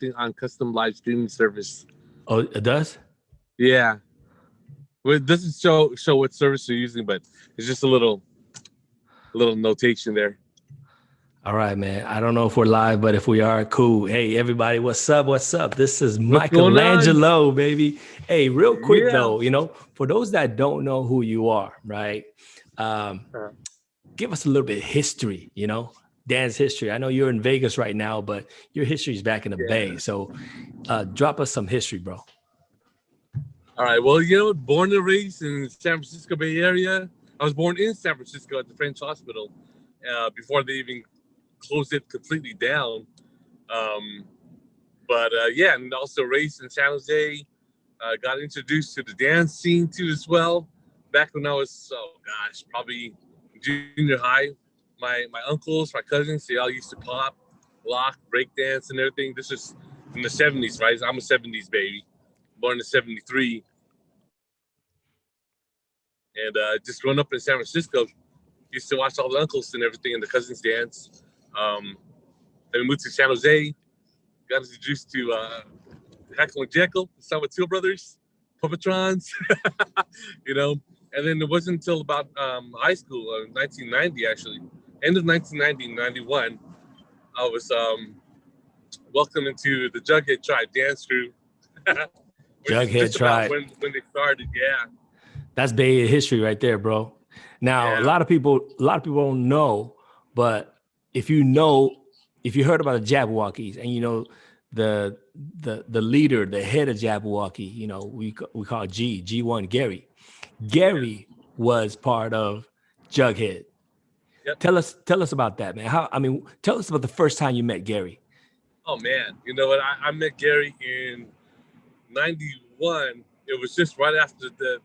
thing on custom live streaming service. Oh, it does? Yeah. Well, it doesn't show what service you're using, but it's just a little notation there. All right, man. I don't know if we're live, but if we are, cool. Hey, everybody, what's up? What's up? This is What's going on? Michelangelo, baby. Hey, real quick, Yeah. though, for those that don't know who you are, right? Give us a little bit of history, Dan's history. I know you're in Vegas right now, but your history is back in the Bay. So drop us some history, bro. All right. Well, born and raised in San Francisco Bay Area. I was born in San Francisco at the French Hospital before they even closed it completely down. And also raised in San Jose. Got introduced to the dance scene too as well. Back when I was, probably junior high. My uncles, my cousins, they all used to pop, lock, break dance and everything. This is in the 70s, right? I'm a 70s baby, born in 73. And just growing up in San Francisco, used to watch all the uncles and everything and the cousins dance. Then we moved to San Jose, got introduced to Heckle and Jekyll, the Salvatore Brothers, Puppetrons, And then it wasn't until about high school, 1990 actually, end of 1990, 91, I was welcomed into the Jughead Tribe dance crew. Jughead Tribe. When they started, yeah. That's Bay Area history right there, bro. Now, a lot of people don't know, but if you heard about the Jabberwockies and the leader, the head of Jabberwocky, we call G1 Gary. Gary was part of Jughead. Yep. Tell us about that, man. Tell us about the first time you met Gary. Oh man, you know what? I met Gary in '91. It was just right after the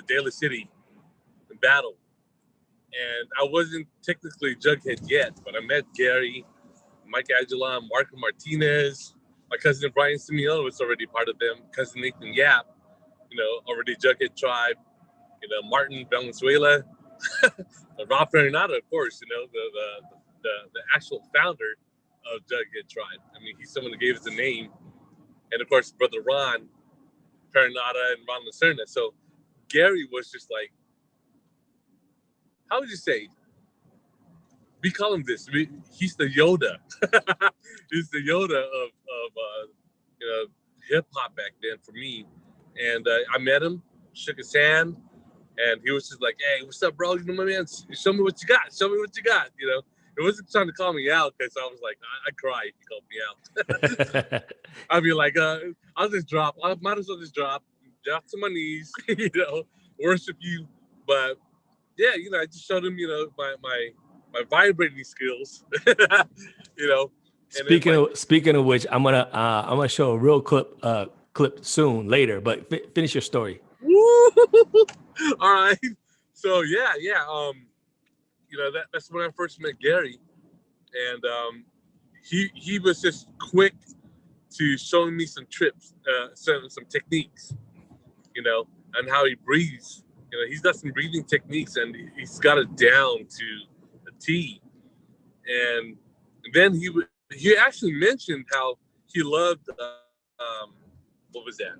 Daly City battle, and I wasn't technically Jughead yet, but I met Gary, Mike Aguilar, Marco Martinez, my cousin Brian Simeone was already part of them. Cousin Nathan Yap, already Jughead Tribe. Martin Valenzuela, Rob Fernando, of course, the actual founder of Jughead Tribe. I mean, he's someone who gave us the name. And of course, Brother Ron Pernada and Ron Lacerna. So Gary was just like, how would you say? We call him this. He's the Yoda. He's the Yoda of hip hop back then for me. And I met him, shook his hand, and he was just like, "Hey, what's up, bro? My man, show me what you got. Show me what you got." It wasn't trying to call me out because I was like, I'd cry if you called me out. I'd be like, I'll just drop. I might as well just drop to my knees, worship you. But yeah, I just showed him, my vibrating skills, Speaking of which, I'm gonna show a real clip soon later. But finish your story. All right. So yeah. That's when I first met Gary, and he was just quick to showing me some trips, some techniques, and how he breathes. He's got some breathing techniques, and he's got it down to a T. And then he actually mentioned how he loved what was that?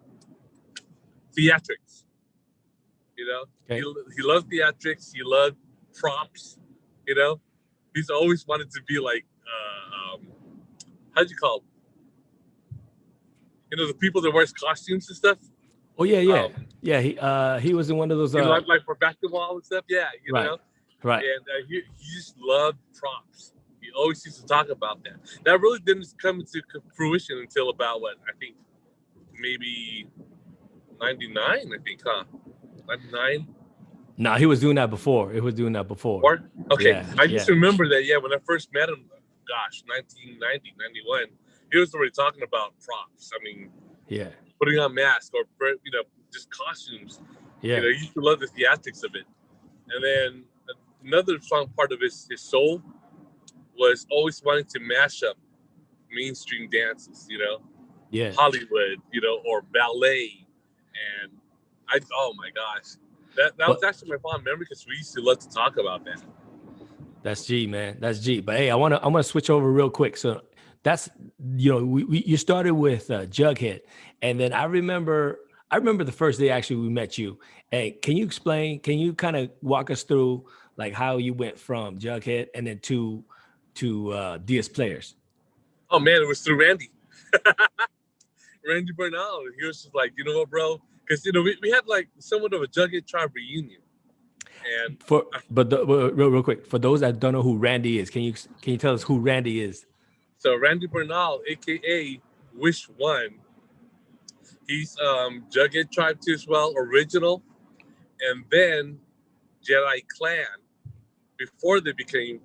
Theatrics. Okay. He loved theatrics. He loved props. He's always wanted to be like how'd you call them? The people that wears costumes and stuff. Oh yeah. He was in one of those like for basketball and stuff. Yeah, right. And he just loved props. He always used to talk about that. That really didn't come into fruition until about I think maybe 99. I think, huh? 99. No, he was doing that before. It was doing that before. Okay. Yeah, I just remember that, when I first met him, 1990, 91, he was already talking about props. I mean, putting on masks or, just costumes. Yeah. He used to love the theatrics of it. And then another strong part of his soul was always wanting to mash up mainstream dances, Hollywood, or ballet. And oh my gosh. That was actually my fond memory because we used to love to talk about that. That's G, man. That's G. But hey, I wanna switch over real quick. So that's, you started with Jughead, and then I remember the first day actually we met you. Hey, can you kind of walk us through like how you went from Jughead and then to DS Players? Oh man, it was through Randy. Randy Bernal. He was just like, you know what, bro? Because we had like somewhat of a Jughead Tribe reunion. And real quick, for those that don't know who Randy is, can you tell us who Randy is? So Randy Bernal, aka Wish1, he's Jughead Tribe too as well, original, and then Jedi Clan before they became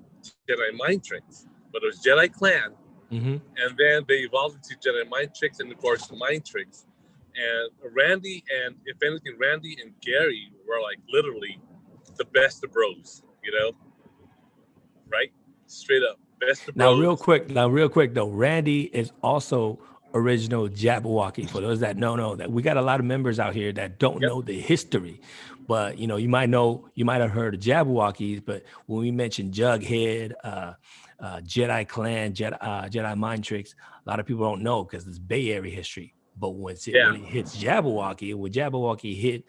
Jedi Mind Tricks. But it was Jedi Clan, and then they evolved into Jedi Mind Tricks, and of course Mind Tricks. And Randy and Gary were like literally the best of bros, right? Straight up, best of bros. Now, real quick though, Randy is also original Jabberwocky. For those that don't know, that we got a lot of members out here that don't know the history, but you might have heard of Jabberwockies, but when we mention Jughead, Jedi Clan, Jedi Mind Tricks, a lot of people don't know because it's Bay Area history. But when it hits Jabberwocky, when Jabberwocky hit,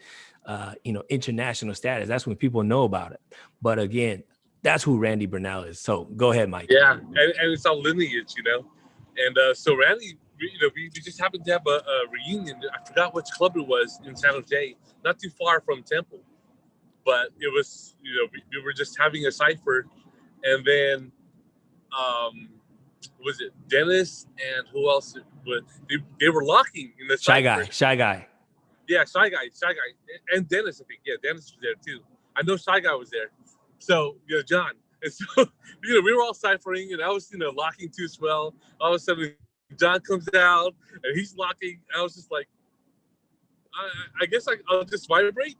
international status, that's when people know about it. But again, that's who Randy Bernal is. So go ahead, Mike. Yeah, and it's all lineage, And so Randy, we just happened to have a reunion. I forgot which club it was in San Jose, not too far from Temple. But it was, we were just having a cipher. And then, was it Dennis and who else? They were locking in the Shy cipher. Guy. Yeah, Shy Guy. And Dennis, I think. Yeah, Dennis was there too. I know Shy Guy was there. So, John. And so, we were all ciphering, and I was, locking too as well. All of a sudden, John comes out, and he's locking. I was just like, I guess I'll just vibrate,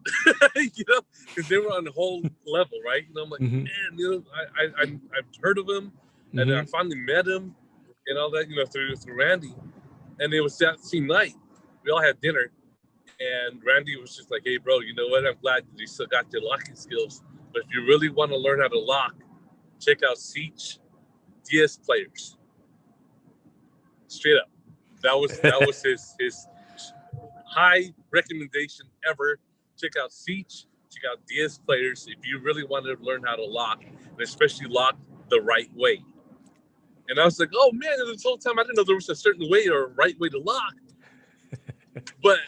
because they were on the whole level, right? I'm like, man, I've heard of him, and I finally met him, and all that, through Randy. And it was that same night. We all had dinner, and Randy was just like, hey, bro, you know what? I'm glad that you still got your locking skills. But if you really want to learn how to lock, check out Siege DS Players. Straight up. That was his high recommendation ever. Check out Siege, check out DS Players if you really want to learn how to lock, and especially lock the right way. And I was like, oh man, this whole time I didn't know there was a certain way or a right way to lock. But,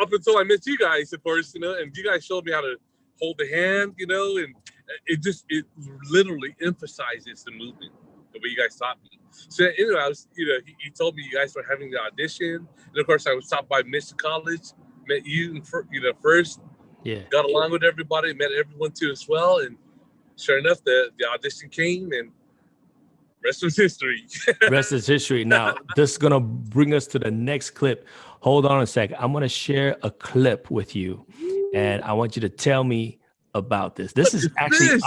up until I met you guys, of course, and you guys showed me how to hold the hand, and it literally emphasizes the movement, the way you guys taught me. So anyway, I was, he told me you guys were having the audition, and of course I was stopped by Mission College, met you, first, got along with everybody, met everyone too as well, and sure enough, the audition came, and rest was history. Rest is history. Now, this is gonna bring us to the next clip. Hold on a second. I'm gonna share a clip with you, and I want you to tell me about this. This is actually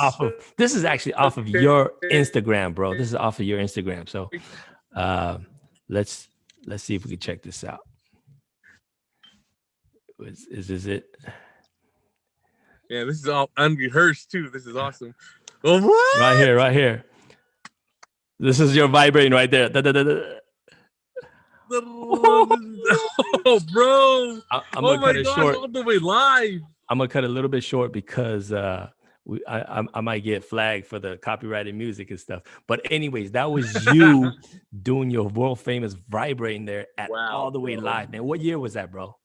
off of your Instagram, bro. This is off of your Instagram. So let's see if we can check this out. Is this it? Yeah, this is all unrehearsed too. This is awesome. Oh, what? Right here. This is your vibrating right there. Oh, bro! I'm gonna cut it short. All the way live. I'm gonna cut it a little bit short because I might get flagged for the copyrighted music and stuff. But anyways, that was you doing your world famous vibrating there at all the way live. Man, what year was that, bro?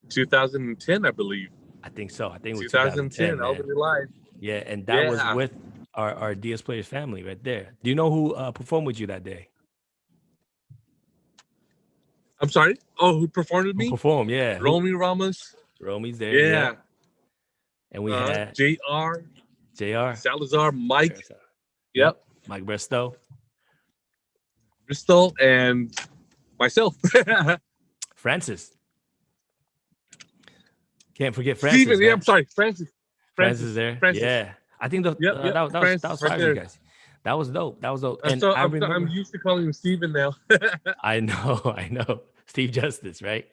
2010, I believe. I think so. I think it was 2010. All the way live. Yeah, and that was with our DS Players family right there. Do you know who performed with you that day? I'm sorry? Oh, who performed with me? Who performed, yeah. Romy Ramos. Romy's there. Yeah. And we had JR. Salazar, Mike. Yep. Mike Bristol, and myself. Francis. Can't forget Francis. Steven, I'm sorry. Francis there. Francis. Yeah. I think that was fire, you guys. That was dope. And I'm used to calling him Steven now. I know. Steve Justice, right?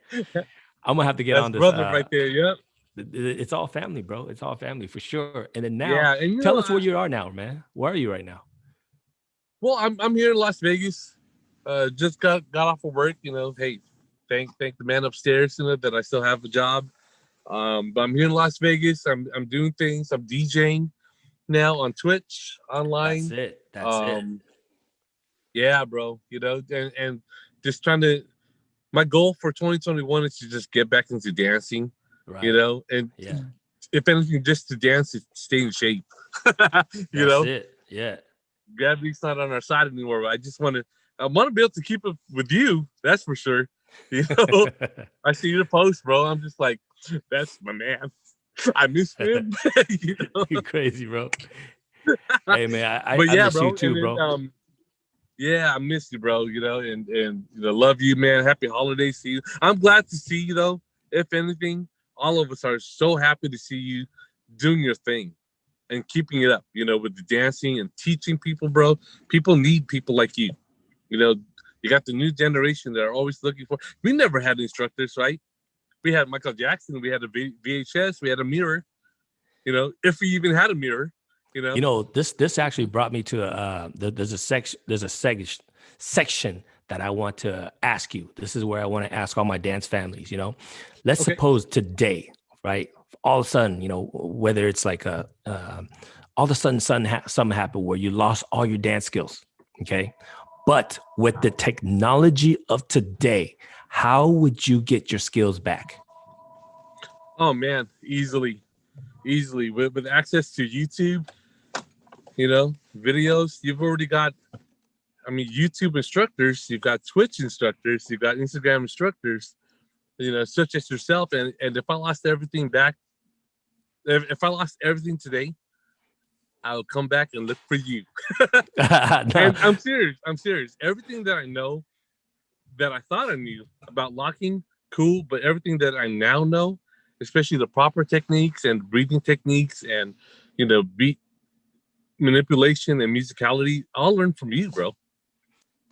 I'm gonna have to get on this. Brother right there, yep. It's all family, bro. It's all family for sure. And then now, tell us where you are now, man. Where are you right now? Well, I'm here in Las Vegas. Just got off of work. Hey, thank the man upstairs. That I still have a job. But I'm here in Las Vegas. I'm doing things. I'm DJing now on Twitch That's online. it. That's it. Um, yeah, bro. And just trying to. My goal for 2021 is to just get back into dancing. Right. And Yeah. if anything, just to dance to stay in shape. That's it. Yeah. Gravity's not on our side anymore. But I want to be able to keep it with you. That's for sure. I see your post, bro. I'm just like, that's my man. I miss him. You crazy, bro. Hey man, But I yeah, miss bro. you too, bro. Yeah, I miss you, bro. And love you, man. Happy holidays to you. I'm glad to see you, though. If anything, all of us are so happy to see you doing your thing and keeping it up. With the dancing and teaching people, bro. People need people like you. You got the new generation that are always looking for. We never had instructors, right? We had Michael Jackson. We had a VHS. We had a mirror. If we even had a mirror. This actually brought me to there's a section that I want to ask you. This is where I want to ask all my dance families. Let's suppose today, right? All of a sudden, whether it's like all of a sudden something happened where you lost all your dance skills. Okay. But with the technology of today, how would you get your skills back? Oh man, easily with access to YouTube, videos. You've already got, YouTube instructors. You've got Twitch instructors. You've got Instagram instructors. Such as yourself. And if I lost everything back, if I lost everything today, I'll come back and look for you. And I'm serious. Everything that I know, that I thought I knew about locking, cool. But everything that I now know, especially the proper techniques and breathing techniques and, beat manipulation and musicality, I'll learn from you, bro.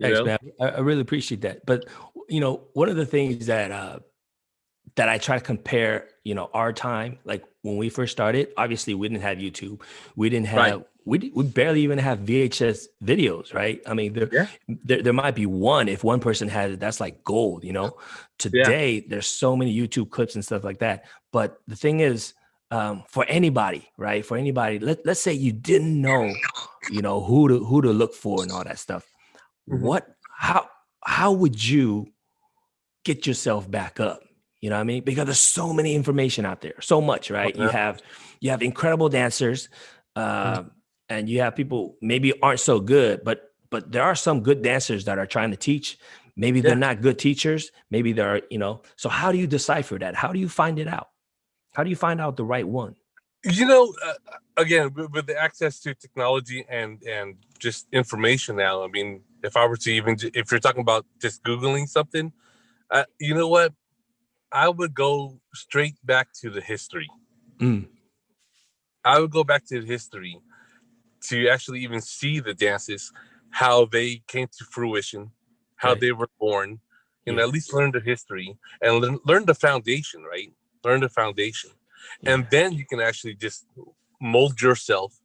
Thanks, man. I really appreciate that. But, one of the things that I try to compare, our time, like when we first started, obviously we didn't have YouTube. We didn't have, we barely even have VHS videos, right? I mean, there might be one, if one person has it, that's like gold, Today, there's so many YouTube clips and stuff like that. But the thing is, for anybody, right? For anybody, let's say you didn't know, who to look for and all that stuff. Mm-hmm. How would you get yourself back up? You know what I mean? Because there's so many information out there, so much, right? You have incredible dancers, and you have people maybe aren't so good, but there are some good dancers that are trying to teach. Maybe they're not good teachers. Maybe they're, so how do you decipher that? How do you find it out? How do you find out the right one? Again, with the access to technology and just information now, I mean, if I were to if you're talking about just Googling something, you know what? I would go straight back to the history. I would go back to the history to actually even see the dances, how they came to fruition, how they were born, at least learn the history and learn the foundation, right? Learn the foundation. Yeah. And then you can actually just mold yourself,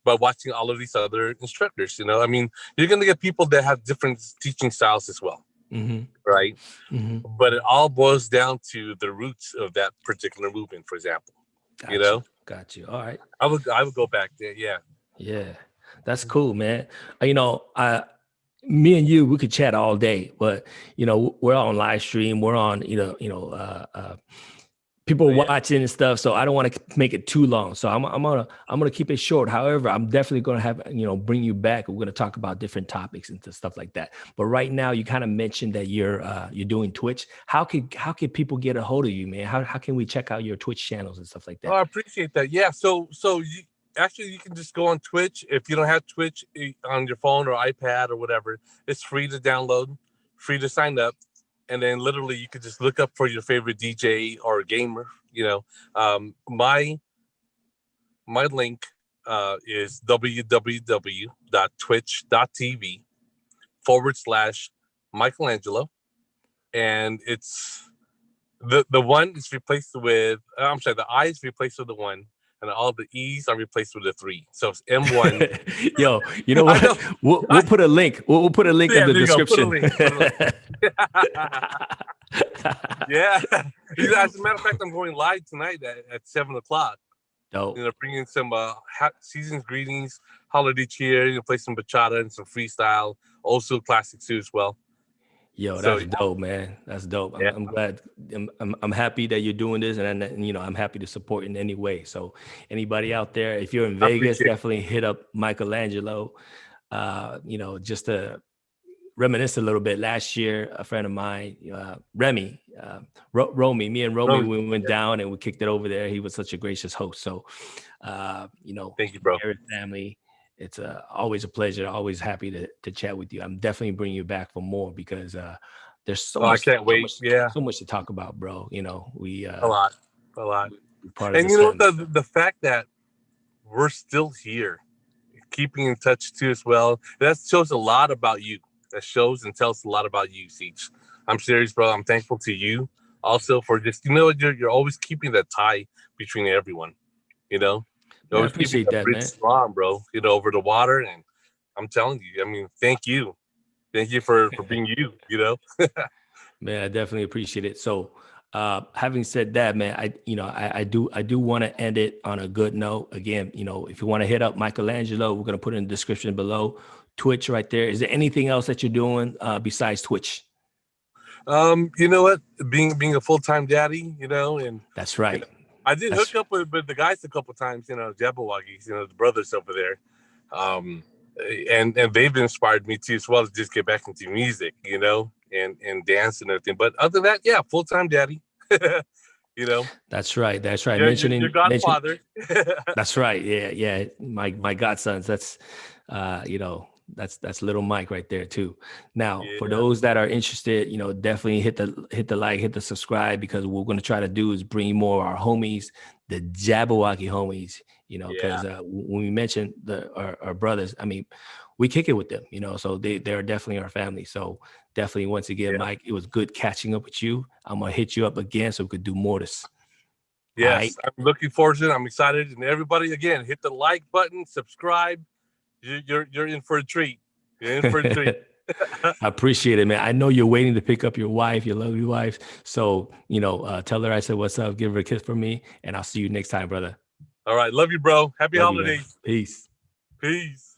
by watching all of these other instructors. I mean, you're going to get people that have different teaching styles as well. Mm-hmm. Right. Mm-hmm. But it all boils down to the roots of that particular movement, for example. Got you. All right. I would go back there. Yeah. Yeah. That's cool, man. Me and you, we could chat all day, but we're on live stream. We're on, people watching and stuff. So I don't want to make it too long. So I'm gonna keep it short. However, I'm definitely gonna have, bring you back. We're gonna talk about different topics and stuff like that. But right now, you kind of mentioned that you're doing Twitch. How can people get a hold of you, man? How can we check out your Twitch channels and stuff like that? Oh, I appreciate that. Yeah. So you can just go on Twitch. If you don't have Twitch on your phone or iPad or whatever, it's free to download, free to sign up. And then literally you could just look up for your favorite DJ or gamer, my link is www.twitch.tv/Michelangelo. And it's the one is replaced with, the I is replaced with the one. and all the E's are replaced with a 3. So it's M1. Yo, you know what? We'll put a link. We'll put a link in the description. Put a link. Yeah. As a matter of fact, I'm going live tonight at 7:00. Dope. Bringing some season's greetings, holiday cheer. Play some bachata and some freestyle. Also classics too as well. Yo, that's dope, man. That's dope. I'm glad. I'm happy that you're doing this, and I'm happy to support in any way. So, anybody out there, if you're in Vegas, definitely hit up Michelangelo. Just to reminisce a little bit. Last year, a friend of mine, Romy, me and Romy, we went down and we kicked it over there. He was such a gracious host. So, thank you, bro. Family. It's always a pleasure. Always happy to chat with you. I'm definitely bringing you back for more because there's so much. I can't wait. So much to talk about, bro. We a lot. And the fact that we're still here, keeping in touch too as well. That shows a lot about you. That shows and tells a lot about you, Siege. I'm serious, bro. I'm thankful to you also for just you're always keeping that tie between everyone. I appreciate that, man. Strong, bro. Over the water, and I'm telling you, I mean, thank you for being you. Man, I definitely appreciate it. So, having said that, man, I do want to end it on a good note. Again, if you want to hit up Michelangelo, we're gonna put it in the description below. Twitch right there. Is there anything else that you're doing besides Twitch? You know what? Being a full-time daddy, and that's right. I did hook up with the guys a couple times, Jabberwockies, the brothers over there. And they've inspired me too as well to just get back into music, and dance and everything. But other than that, yeah, full-time daddy. That's right. Mentioning your godfather. That's right. Yeah. My godsons. That's that's little Mike right there too. Now, for those that are interested, definitely hit the like, hit the subscribe, because what we're going to try to do is bring more of our homies, the Jabberwocky homies, because when we mentioned our brothers, I mean, we kick it with them, so they're definitely our family. So definitely, once again, Mike, it was good catching up with you. I'm going to hit you up again so we could do more of this. Yes, right? I'm looking forward to it. I'm excited. And everybody, again, hit the like button, subscribe. You're in for a treat. You're in for a treat. I appreciate it, man. I know you're waiting to pick up your wife, your lovely wife. So, tell her I said what's up. Give her a kiss for me, and I'll see you next time, brother. All right. Love you, bro. Happy holidays. Peace. Peace.